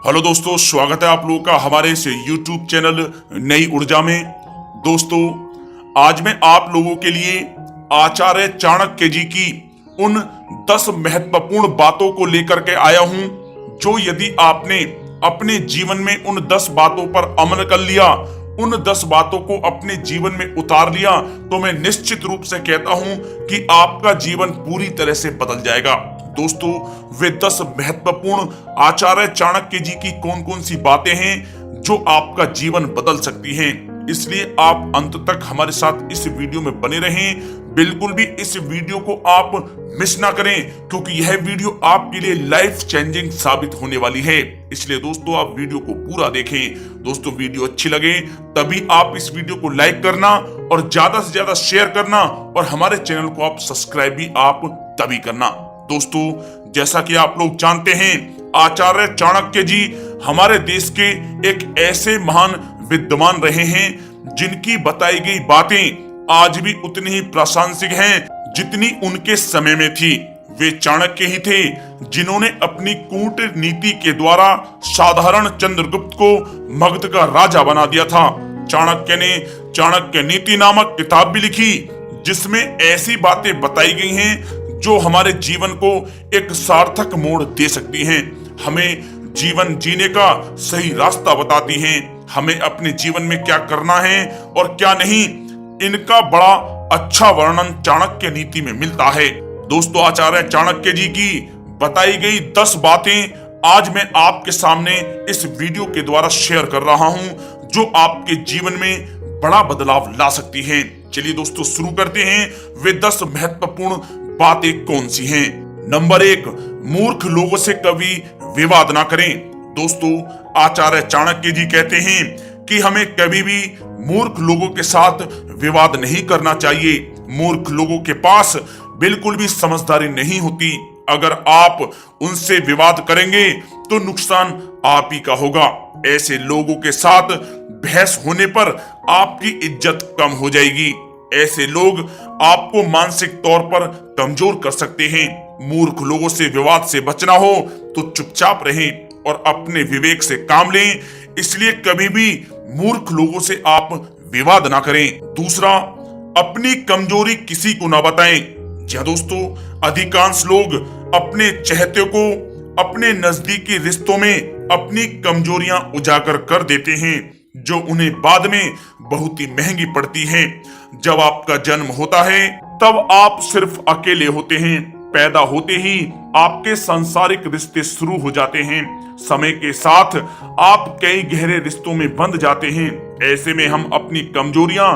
Hello दोस्तों, स्वागत है आप लोगों का हमारे इस YouTube चैनल नई ऊर्जा में। दोस्तों, आज मैं आप लोगों के लिए आचार्य चाणक्य जी की उन 10 महत्वपूर्ण बातों को लेकर के आया हूं, जो यदि आपने अपने जीवन में उन 10 बातों पर अमल कर लिया, उन 10 बातों को अपने जीवन में उतार लिया, तो मैं निश्चित रूप से कहता हूं कि आपका जीवन पूरी तरह से बदल जाएगा। दोस्तों, वे 10 महत्वपूर्ण आचार्य चाणक्य जी की कौन कौन सी बातें हैं जो आपका जीवन बदल सकती हैं। इसलिए आप अंत तक हमारे साथ इस वीडियो में बने रहें। बिल्कुल भी इस वीडियो को आप मिस ना करें, क्योंकि यह वीडियो आपके लिए लाइफ चेंजिंग साबित होने वाली है। इसलिए दोस्तों, आप वीडियो को पूरा देखें। दोस्तों, वीडियो अच्छी लगे तभी आप इस वीडियो को लाइक करना और ज्यादा से ज्यादा शेयर करना, और हमारे चैनल को आप सब्सक्राइब भी आप तभी करना। दोस्तों, जैसा कि आप लोग जानते हैं, आचार्य चाणक्य जी हमारे देश के एक ऐसे महान विद्वान रहे हैं जिनकी बताई गई बातें आज भी उतनी ही प्रासंगिक हैं जितनी उनके समय में थी। वे चाणक्य ही थे जिन्होंने अपनी कूटनीति के द्वारा साधारण चंद्रगुप्त को मगध का राजा बना दिया था। चाणक्य ने चाणक्य नीति नामक किताब भी लिखी, जिसमें ऐसी बातें बताई गई हैं जो हमारे जीवन को एक सार्थक मोड़ दे सकती हैं, हमें जीवन जीने का सही रास्ता बताती हैं, हमें अपने जीवन में क्या करना है और क्या नहीं। इनका बड़ा अच्छा वर्णन चाणक्य नीति में मिलता है। दोस्तों, आचार्य चाणक्य जी की बताई गई 10 बातें आज मैं आपके सामने इस वीडियो के द्वारा शेयर कर रहा हूं, जो आपके जीवन में बड़ा बदलाव ला सकती हैं। चलिए दोस्तों, शुरू करते हैं। वे 10 महत्वपूर्ण बातें कौन सी हैं? नंबर 1, मूर्ख लोगों से कभी विवाद ना करें। दोस्तों, आचार्य चाणक्य जी कहते हैं कि हमें कभी भी मूर्ख लोगों के साथ विवाद नहीं करना चाहिए। मूर्ख लोगों के पास बिल्कुल भी समझदारी नहीं होती। अगर आप उनसे विवाद करेंगे तो नुकसान आप ही का होगा। ऐसे लोगों के साथ बहस होने पर आपकी इज्जत कम हो जाएगी। ऐसे लोग आपको मानसिक तौर पर कमजोर कर सकते हैं। मूर्ख लोगों से विवाद से बचना हो तो चुपचाप रहें और अपने विवेक से काम लें। इसलिए कभी भी मूर्ख लोगों से आप विवाद ना करें। दूसरा, अपनी कमजोरी किसी को ना बताएं। जी हाँ दोस्तों, अधिकांश लोग अपने चहेते को अपने नजदीकी रिश्तों में अपनी कमजोरियां उजागर कर देते हैं, जो उन्हें बाद में बहुत ही महंगी पड़ती है। जब आपका जन्म होता है तब आप सिर्फ अकेले होते हैं। पैदा होते ही आपके सांसारिक रिश्ते शुरू हो जाते हैं। समय के साथ आप कई गहरे रिश्तों में बंध जाते हैं। ऐसे में हम अपनी कमजोरियां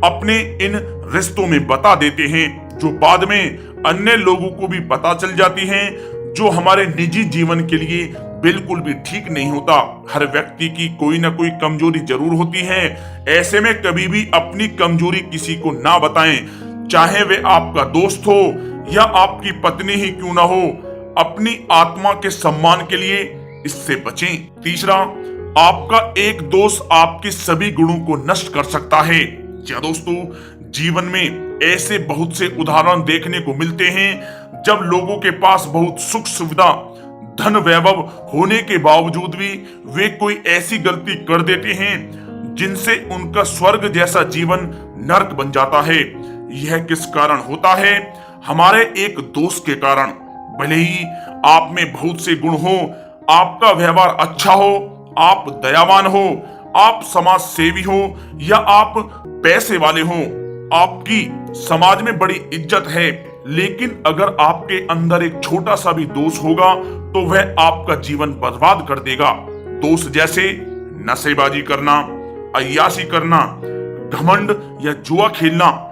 अपने इन रिश्तों में बता देते हैं, जो बाद में अन्य लोगों को भी पता चल जाती हैं, जो हमारे निजी जीवन के लिए बिल्कुल भी ठीक नहीं होता। हर व्यक्ति की कोई ना कोई कमजोरी जरूर होती है। ऐसे में कभी भी अपनी कमजोरी किसी को ना बताएं, चाहे वे आपका दोस्त हो या आपकी पत्नी ही क्यों ना हो। अपनी आत्मा के सम्मान के लिए इससे बचें। तीसरा, आपका एक दोस्त आपके सभी गुणों को नष्ट कर सकता है। क्या दोस्तों, जीवन में ऐसे बहुत से उदाहरण देखने को मिलते हैं जब लोगों के पास बहुत सुख सुविधा, धन वैभव होने के बावजूद भी वे कोई ऐसी गलती कर देते हैं जिनसे उनका स्वर्ग जैसा जीवन नरक बन जाता है। यह किस कारण होता है? हमारे एक दोस्त के कारण। भले ही आप में बहुत से गुण हो, आपका व्यवहार अच्छा हो, आप दयावान हो, आप समाज सेवी हो या आप पैसे वाले हो, आपकी समाज में बड़ी इज्जत है, लेकिन अगर आपके अंदर एक छोटा सा भी दोष होगा तो वह आपका जीवन बर्बाद कर देगा। दोष जैसे नशेबाजी करना, अय्याशी करना, घमंड या जुआ खेलना।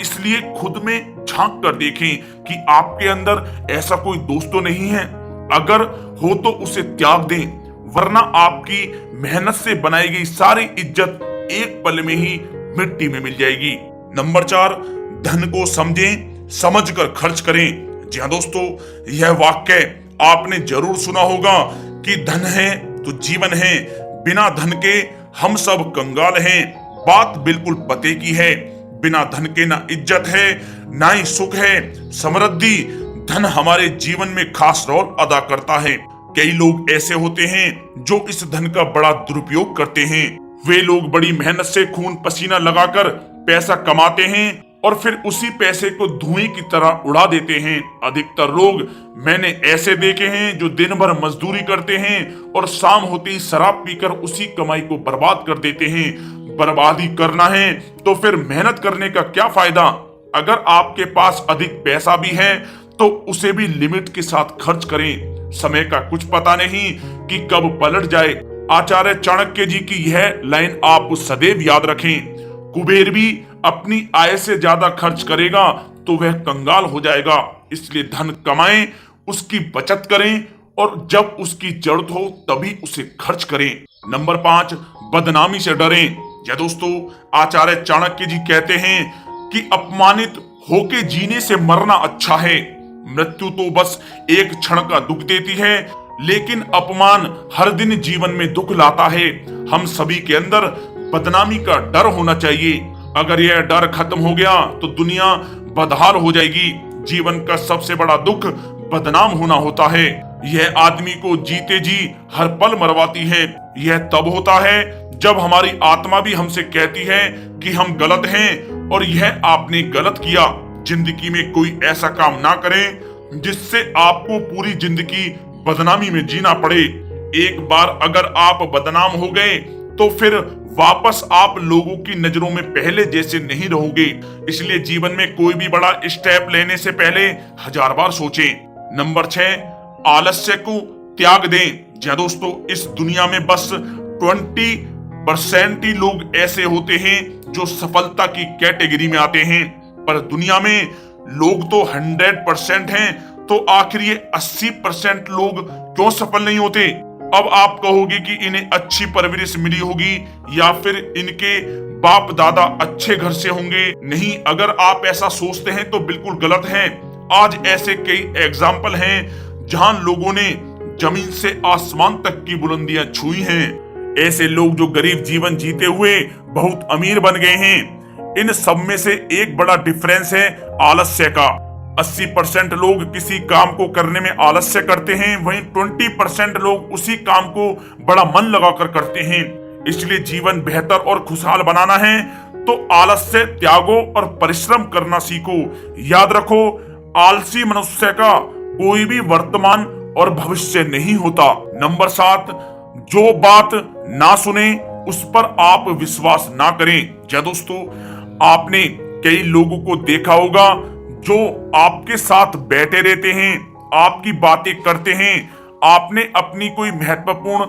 इसलिए खुद में झांक कर देखें कि आपके अंदर ऐसा कोई दोस्त तो नहीं है। अगर हो तो उसे त्याग दें, वरना आपकी मेहनत से बनाई गई सारी इज्जत एक पल में ही मिट्टी में मिल जाएगी। नंबर 4, धन को समझें, समझकर खर्च करें। जी हाँ दोस्तों, यह वाक्य आपने जरूर सुना होगा कि धन है तो जीवन है, बिना धन के हम सब कंगाल हैं। बात बिल्कुल पते की है। बिना धन के ना इज्जत है, ना ही सुख है, समृद्धि। धन हमारे जीवन में खास रोल अदा करता है। कई लोग ऐसे होते हैं जो इस धन का बड़ा दुरुपयोग करते हैं। वे लोग बड़ी मेहनत से खून पसीना लगाकर पैसा कमाते हैं और फिर उसी पैसे को धुएं की तरह उड़ा देते हैं। अधिकतर लोग मैंने ऐसे देखे हैं जो दिन भर मजदूरी करते हैं और शाम होते ही शराब पीकर उसी कमाई को बर्बाद कर देते हैं। बर्बादी करना है तो फिर मेहनत करने का क्या फायदा। अगर आपके पास अधिक पैसा भी है तो उसे भी लिमिट के साथ खर्च करें। समय का कुछ पता नहीं कि कब पलट जाए। आचार्य चाणक्य जी की यह लाइन आप सदैव याद रखें। कुबेर भी अपनी आय से ज्यादा खर्च करेगा तो वह कंगाल हो जाएगा। इसलिए धन कमाएं, उसकी बचत करें और जब उसकी जरूरत हो तभी उसे खर्च करें। नंबर 5, बदनामी से डरें। या दोस्तों, आचार्य चाणक्य जी कहते हैं कि अपमानित होके जीने से मरना अच्छा है। मृत्यु तो बस एक क्षण का दुख देती है, लेकिन अपमान हर दिन जीवन में दुख लाता है। हम सभी के अंदर बदनामी का डर होना चाहिए। अगर यह डर खत्म हो गया तो दुनिया बदहाल हो जाएगी। जीवन का सबसे बड़ा दुख बदनाम होना होता है। यह आदमी को जीते जी हर पल मरवाती है। यह तब होता है जब हमारी आत्मा भी हमसे कहती है कि हम गलत हैं और यह आपने गलत किया। जिंदगी में कोई ऐसा काम ना करें जिससे आपको पूरी जिंदगी बदनामी में जीना पड़े। एक बार अगर आप बदनाम हो गए तो फिर वापस आप लोगों की नजरों में पहले जैसे नहीं रहोगे। इसलिए जीवन में कोई भी बड़ा स्टेप लेने से पहले 1000 बार सोचें। नंबर 6, आलस्य को त्याग दें। जी दोस्तों, इस दुनिया में बस 20% ही लोग ऐसे होते हैं जो सफलता की कैटेगरी में आते हैं, पर दुनिया में लोग तो 100% हैं, तो आखिर ये 80% लोग क्यों सफल नहीं होते। अब आप कहोगे कि इन्हें अच्छी परवरिश मिली होगी या फिर इनके बाप दादा अच्छे घर से होंगे। नहीं, अगर आप ऐसा सोचते हैं तो बिल्कुल गलत हैं। आज ऐसे कई एग्जाम्पल हैं जहां लोगों ने जमीन से आसमान तक की बुलंदियां छुई हैं। ऐसे लोग जो गरीब जीवन जीते हुए बहुत अमीर बन गए हैं। इन सब में से एक बड़ा डिफरेंस है आलस्य का। 80% लोग किसी काम को करने में आलस्य करते हैं, वहीं 20% लोग उसी काम को बड़ा मन लगाकर करते हैं। इसलिए जीवन बेहतर और खुशहाल बनाना है तो आलस्य त्यागो और परिश्रम करना सीखो। याद रखो, आलसी मनुष्य का कोई भी वर्तमान और भविष्य नहीं होता। नंबर 7, जो बात ना सुने उस पर आप विश्वास ना करें। या दोस्तों, आपने कई लोगों को देखा होगा जो आपके साथ बैठे रहते हैं, आपकी बातें करते हैं। आपने अपनी कोई महत्वपूर्ण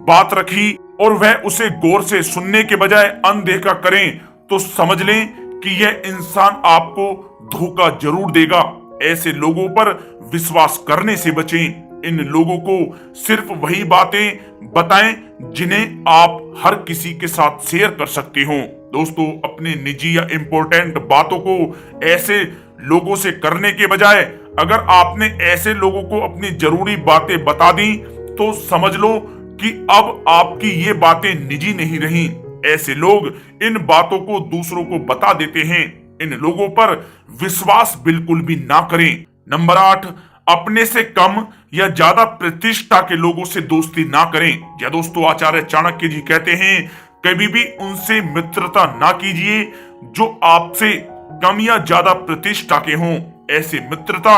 बात रखी और वह उसे गौर से सुनने के बजाय अनदेखा करें तो समझ लें कि यह इंसान आपको धोखा जरूर देगा। ऐसे लोगों पर विश्वास करने से बचें। इन लोगों को सिर्फ वही बातें बताएं जिन्हें आप हर किसी के साथ शेयर कर सकते हो। दोस्तों, अपने निजी या इम्पोर्टेंट बातों को ऐसे लोगों से करने के बजाय अगर आपने ऐसे लोगों को अपनी जरूरी बातें बता दी तो समझ लो कि अब आपकी ये बातें निजी नहीं रही। ऐसे लोग इन बातों को दूसरों को बता देते हैं। इन लोगों पर विश्वास बिल्कुल भी ना करें। नंबर 8, अपने से कम या ज्यादा प्रतिष्ठा के लोगों से दोस्ती ना करें। या दोस्तों, आचार्य चाणक्य जी कहते हैं, कभी भी उनसे मित्रता ना कीजिए जो आपसे कम या ज्यादा प्रतिष्ठा के हों। ऐसे मित्रता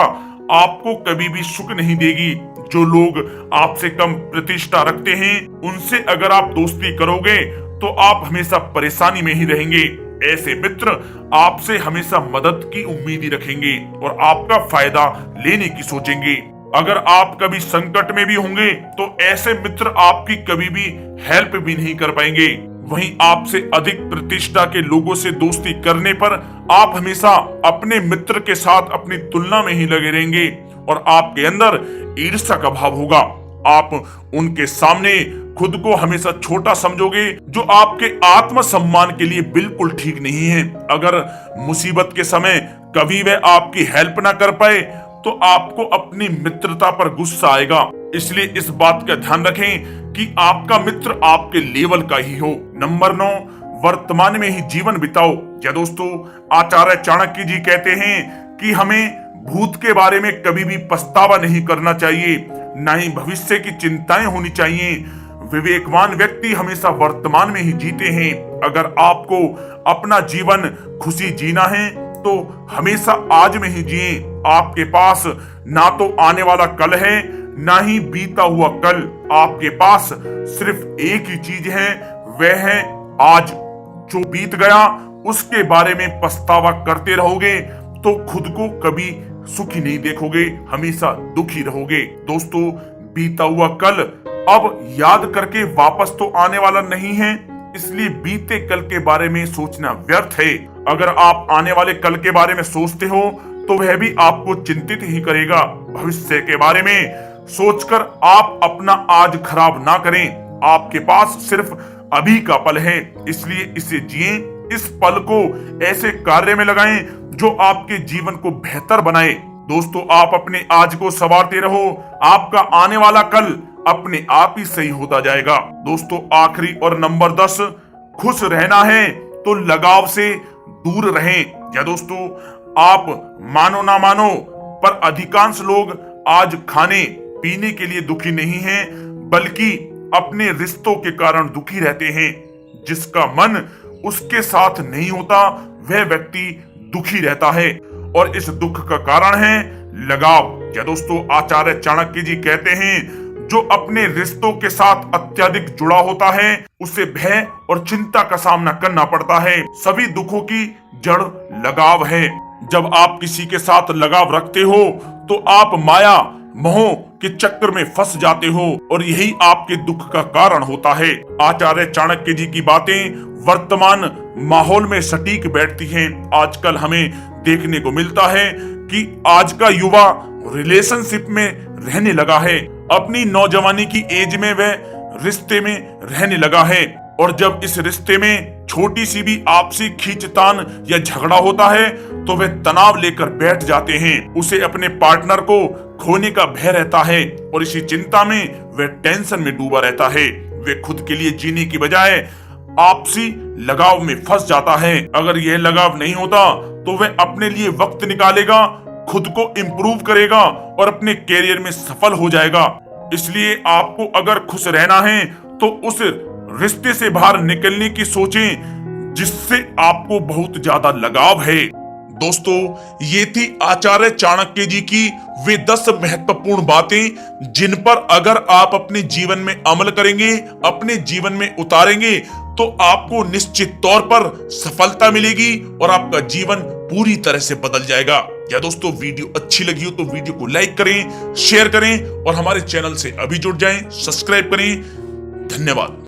आपको कभी भी सुख नहीं देगी। जो लोग आपसे कम प्रतिष्ठा रखते हैं उनसे अगर आप दोस्ती करोगे तो आप हमेशा परेशानी में ही रहेंगे। ऐसे मित्र आपसे हमेशा मदद की उम्मीद ही रखेंगे और आपका फायदा लेने की सोचेंगे। अगर आप कभी संकट में भी होंगे तो ऐसे मित्र आपकी कभी भी हेल्प भी नहीं कर पाएंगे। वहीं आपसे अधिक प्रतिष्ठा के लोगों से दोस्ती करने पर आप हमेशा अपने मित्र के साथ अपनी तुलना में ही लगे रहेंगे और आपके अंदर ईर्ष्या का भाव होगा। आप उनके सामने खुद को हमेशा छोटा समझोगे, जो आपके आत्मसम्मान के लिए बिल्कुल ठीक नहीं है। अगर मुसीबत के समय कभी वह आपकी हेल्प ना कर पाए तो आपको अपनी मित्रता पर गुस्सा आएगा। इसलिए इस बात का ध्यान रखें कि आपका मित्र आपके लेवल का ही हो। नंबर 9, वर्तमान में ही जीवन बिताओ। या दोस्तों, आचार्य चाणक्य जी कहते हैं कि हमें भूत के बारे में कभी भी पछतावा नहीं करना चाहिए। ना ही भविष्य की चिंताएं होनी चाहिए। विवेकवान व्यक्ति हमेशा वर्तमान में ही जीते हैं। अगर आपको अपना जीवन खुशी जीना है तो हमेशा आज में ही जिए। आपके पास ना तो आने वाला कल है ना ही बीता हुआ कल। आपके पास सिर्फ एक ही चीज है, वह है आज। जो बीत गया उसके बारे में पछतावा करते रहोगे तो खुद को कभी सुखी नहीं देखोगे, हमेशा दुखी रहोगे। दोस्तों, बीता हुआ कल अब याद करके वापस तो आने वाला नहीं है, इसलिए बीते कल के बारे में सोचना व्यर्थ है। अगर आप आने वाले कल के बारे में सोचते हो तो वह भी आपको चिंतित ही करेगा। भविष्य के बारे में सोचकर आप अपना आज खराब ना करें। आपके पास सिर्फ अभी का पल है, इसलिए इसे जिए। इस पल को ऐसे कार्य में लगाएं जो आपके जीवन को बेहतर बनाए। दोस्तों, आप अपने आज को संवारते रहो, आपका आने वाला कल अपने आप ही सही होता जाएगा। दोस्तों, आखिरी और नंबर 10, खुश रहना है तो लगाव से दूर रहें। या दोस्तों, आप मानो ना मानो पर अधिकांश लोग आज खाने पीने के लिए दुखी नहीं हैं, बल्कि अपने रिश्तों के कारण दुखी रहते हैं। जिसका मन उसके साथ नहीं होता वह व्यक्ति दुखी रहता है, और इस दुख का कारण है लगाव। या दोस्तों, आचार्य चाणक्य जी कहते हैं, जो अपने रिश्तों के साथ अत्यधिक जुड़ा होता है उसे भय और चिंता का सामना करना पड़ता है। सभी दुखों की जड़ लगाव है। जब आप किसी के साथ लगाव रखते हो तो आप माया मोह के चक्कर में फंस जाते हो, और यही आपके दुख का कारण होता है। आचार्य चाणक्य जी की बातें वर्तमान माहौल में सटीक बैठती हैं। आजकल हमें देखने को मिलता है कि आज का युवा रिलेशनशिप में रहने लगा है। अपनी नौजवानी की एज में वह रिश्ते में रहने लगा है, और जब इस रिश्ते में छोटी सी भी आपसी खींचतान या झगड़ा होता है तो वे तनाव लेकर बैठ जाते हैं। उसे अपने पार्टनर को खोने का भय रहता है, और इसी चिंता में वह टेंशन में डूबा रहता है। वे खुद के लिए जीने की बजाय आपसी लगाव में फंस जाता है। अगर यह लगाव नहीं होता तो वह अपने लिए वक्त निकालेगा, खुद को इम्प्रूव करेगा और अपने कैरियर में सफल हो जाएगा। इसलिए आपको अगर खुश रहना है तो उस रिश्ते से बाहर निकलने की सोचें जिससे आपको बहुत ज्यादा लगाव है। दोस्तों, ये थी आचार्य चाणक्य जी की वे 10 महत्वपूर्ण बातें जिन पर अगर आप अपने जीवन में अमल करेंगे, अपने जीवन में उतारेंगे तो आपको निश्चित तौर पर सफलता मिलेगी और आपका जीवन पूरी तरह से बदल जाएगा। या दोस्तों, वीडियो अच्छी लगी हो तो वीडियो को लाइक करें, शेयर करें और हमारे चैनल से अभी जुड़ जाएं, सब्सक्राइब करें। धन्यवाद।